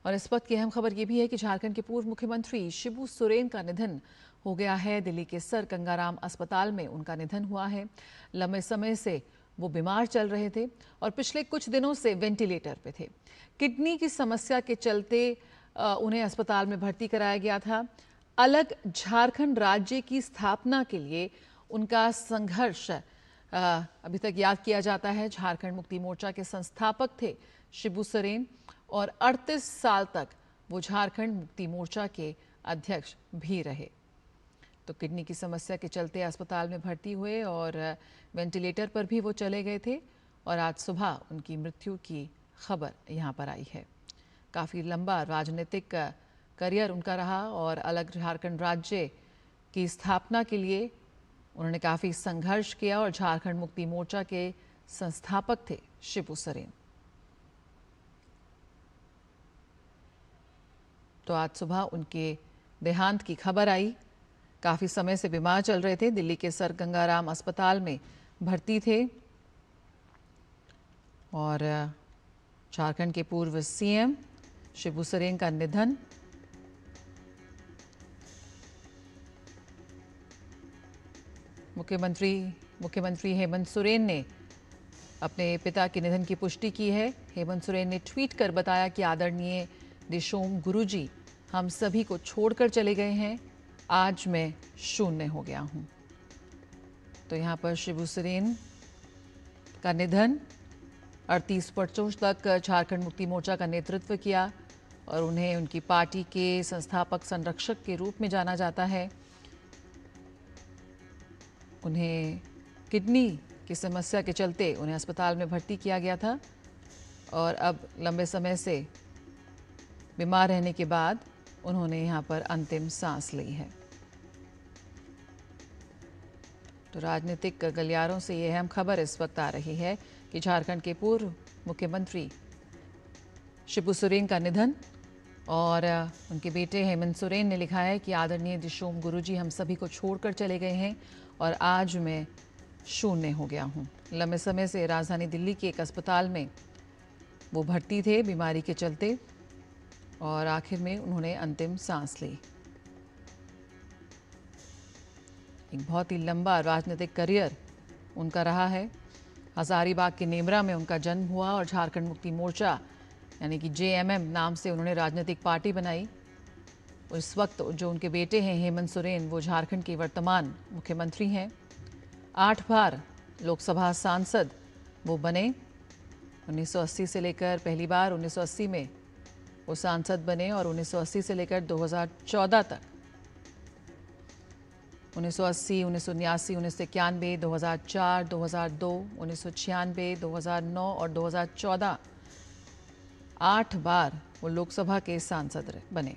और इस वक्त की अहम खबर ये भी है कि झारखंड के पूर्व मुख्यमंत्री शिबू सोरेन का निधन हो गया है। दिल्ली के सर गंगाराम अस्पताल में उनका निधन हुआ है। लंबे समय से वो बीमार चल रहे थे और पिछले कुछ दिनों से वेंटिलेटर पे थे। किडनी की समस्या के चलते उन्हें अस्पताल में भर्ती कराया गया था। अलग झारखंड राज्य की स्थापना के लिए उनका संघर्ष अभी तक याद किया जाता है। झारखंड मुक्ति मोर्चा के संस्थापक थे शिबू सोरेन और 38 साल तक वो झारखंड मुक्ति मोर्चा के अध्यक्ष भी रहे। तो किडनी की समस्या के चलते अस्पताल में भर्ती हुए और वेंटिलेटर पर भी वो चले गए थे और आज सुबह उनकी मृत्यु की खबर यहाँ पर आई है। काफ़ी लंबा राजनीतिक करियर उनका रहा और अलग झारखंड राज्य की स्थापना के लिए उन्होंने काफ़ी संघर्ष किया और झारखंड मुक्ति मोर्चा के संस्थापक थे शिबू सोरेन। तो आज सुबह उनके देहांत की खबर आई। काफ़ी समय से बीमार चल रहे थे। दिल्ली के सर गंगाराम अस्पताल में भर्ती थे और झारखंड के पूर्व सीएम शिबू सोरेन का निधन। मुख्यमंत्री हेमंत सोरेन ने अपने पिता के निधन की पुष्टि की है। हेमंत सोरेन ने ट्वीट कर बताया कि आदरणीय दिशोम गुरुजी हम सभी को छोड़कर चले गए हैं। आज मैं शून्य हो गया हूं। तो यहाँ पर शिबू सोरेन का निधन। 38 वर्षों तक झारखंड मुक्ति मोर्चा का नेतृत्व किया और उन्हें उनकी पार्टी के संस्थापक संरक्षक के रूप में जाना जाता है। उन्हें किडनी की समस्या के चलते उन्हें अस्पताल में भर्ती किया गया था और अब लंबे समय से बीमार रहने के बाद उन्होंने यहाँ पर अंतिम सांस ली है। तो राजनीतिक गलियारों से ये अहम खबर इस वक्त आ रही है कि झारखंड के पूर्व मुख्यमंत्री शिबू सोरेन का निधन और उनके बेटे हेमंत सोरेन ने लिखा है कि आदरणीय दिशोम गुरुजी हम सभी को छोड़कर चले गए हैं और आज मैं शून्य हो गया हूँ। लंबे समय से राजधानी दिल्ली के एक अस्पताल में वो भर्ती थे बीमारी के चलते और आखिर में उन्होंने अंतिम सांस ली। एक बहुत ही लंबा राजनीतिक करियर उनका रहा है। हजारीबाग के नेमरा में उनका जन्म हुआ और झारखंड मुक्ति मोर्चा यानी कि जेएमएम नाम से उन्होंने राजनीतिक पार्टी बनाई। उस वक्त जो उनके बेटे हैं हेमंत सोरेन वो झारखंड के वर्तमान मुख्यमंत्री हैं। 8 बार लोकसभा सांसद वो बने। 1980 से लेकर पहली बार 1980 में वो सांसद बने और 1980 से लेकर 2014 तक 1980, 1979, 1991, 2004, 2002, 1996, 2009 और 2014 8 बार वो लोकसभा के सांसद बने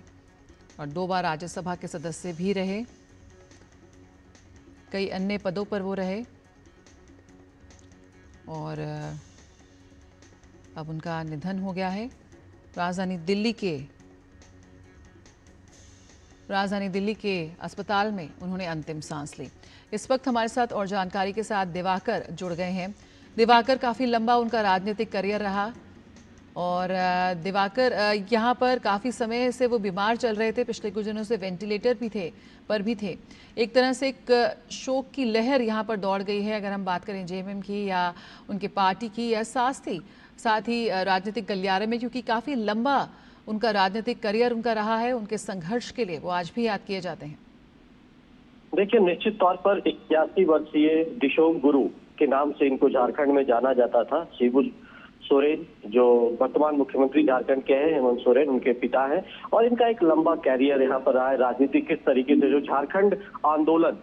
और 2 बार राज्यसभा के सदस्य भी रहे। कई अन्य पदों पर वो रहे और अब उनका निधन हो गया है। राजधानी दिल्ली के अस्पताल में उन्होंने अंतिम सांस ली। इस वक्त हमारे साथ और जानकारी के साथ दिवाकर जुड़ गए हैं। दिवाकर, काफ़ी लंबा उनका राजनीतिक करियर रहा और दिवाकर यहाँ पर काफ़ी समय से वो बीमार चल रहे थे। पिछले कुछ दिनों से वेंटिलेटर भी थे। एक तरह से एक शोक की लहर यहाँ पर दौड़ गई है। अगर हम बात करें जेएमएम की या उनके पार्टी की या साथ ही राजनीतिक गलियारे में, क्योंकि काफ़ी लंबा उनका राजनीतिक करियर उनका रहा है। उनके संघर्ष के लिए वो आज भी याद किए जाते हैं। देखिए, निश्चित तौर पर 81 वर्षीय दिशोम गुरु के नाम से इनको झारखंड में जाना जाता था। शिबू सोरेन जो वर्तमान मुख्यमंत्री झारखंड के हैं, हेमंत सोरेन उनके पिता हैं और इनका एक लंबा कैरियर यहाँ पर रहा है। राजनीतिक किस तरीके से जो झारखंड आंदोलन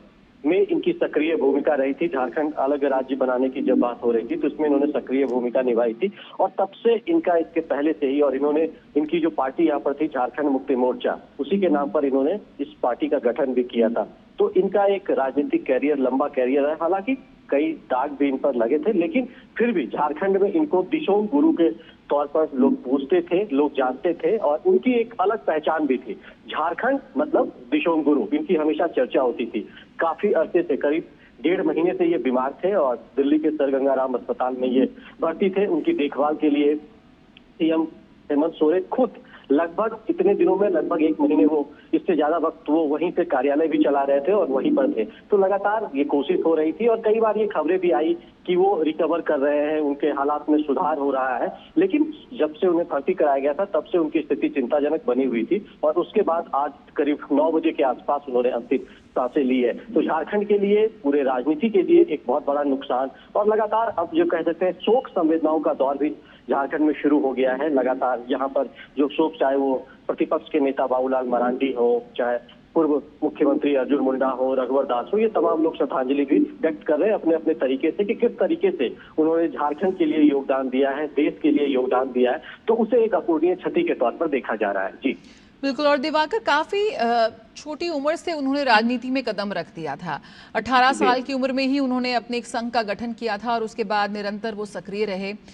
में इनकी सक्रिय भूमिका रही थी। झारखंड अलग राज्य बनाने की जब बात हो रही थी तो इसमें इन्होंने सक्रिय भूमिका निभाई थी और तब से इनका इसके पहले से ही और इन्होंने इनकी जो पार्टी यहाँ पर थी झारखंड मुक्ति मोर्चा, उसी के नाम पर इन्होंने इस पार्टी का गठन भी किया था। तो इनका एक राजनीतिक कैरियर, लंबा कैरियर है। हालांकि कई दाग भी इन पर लगे थे, लेकिन फिर भी झारखंड में इनको दिशोम गुरु के तौर पर लोग पूछते थे, लोग जानते थे और उनकी एक अलग पहचान भी थी। झारखंड मतलब दिशोम गुरु, इनकी हमेशा चर्चा होती थी। काफी अरसे से, करीब 1.5 महीने से ये बीमार थे और दिल्ली के सर गंगाराम अस्पताल में ये भर्ती थे। उनकी देखभाल के लिए सीएम हेमंत सोरेन खुद लगभग इतने दिनों में लगभग 1 महीने वो इससे ज्यादा वक्त वो वहीं पे कार्यालय भी चला रहे थे और वहीं पर थे। तो लगातार ये कोशिश हो रही थी और कई बार ये खबरें भी आई कि वो रिकवर कर रहे हैं, उनके हालात में सुधार हो रहा है। लेकिन जब से उन्हें भर्ती कराया गया था तब से उनकी स्थिति चिंताजनक बनी हुई थी और उसके बाद आज करीब 9 बजे के आसपास उन्होंने अंतिम सांसें ली है। तो झारखंड के लिए, पूरे राजनीति के लिए एक बहुत बड़ा नुकसान और लगातार अब जो कह सकते हैं शोक संवेदनाओं का दौर भी झारखंड में शुरू हो गया है। लगातार यहाँ पर जो शोक, चाहे वो प्रतिपक्ष के नेता बाबूलाल मरांडी हो, चाहे पूर्व मुख्यमंत्री अर्जुन मुंडा हो, रघुवर दास हो, ये तमाम लोग श्रद्धांजलि भी व्यक्त कर रहे हैं अपने अपने तरीके से कि किस तरीके से उन्होंने झारखंड के लिए योगदान दिया है, देश के लिए योगदान दिया है। तो उसे एक अपूरणीय क्षति के तौर पर देखा जा रहा है। जी बिल्कुल। और दिवाकर, काफी छोटी उम्र से उन्होंने राजनीति में कदम रख दिया था। 18 साल की उम्र में ही उन्होंने अपने एक संघ का गठन किया था और उसके बाद निरंतर वो सक्रिय रहे।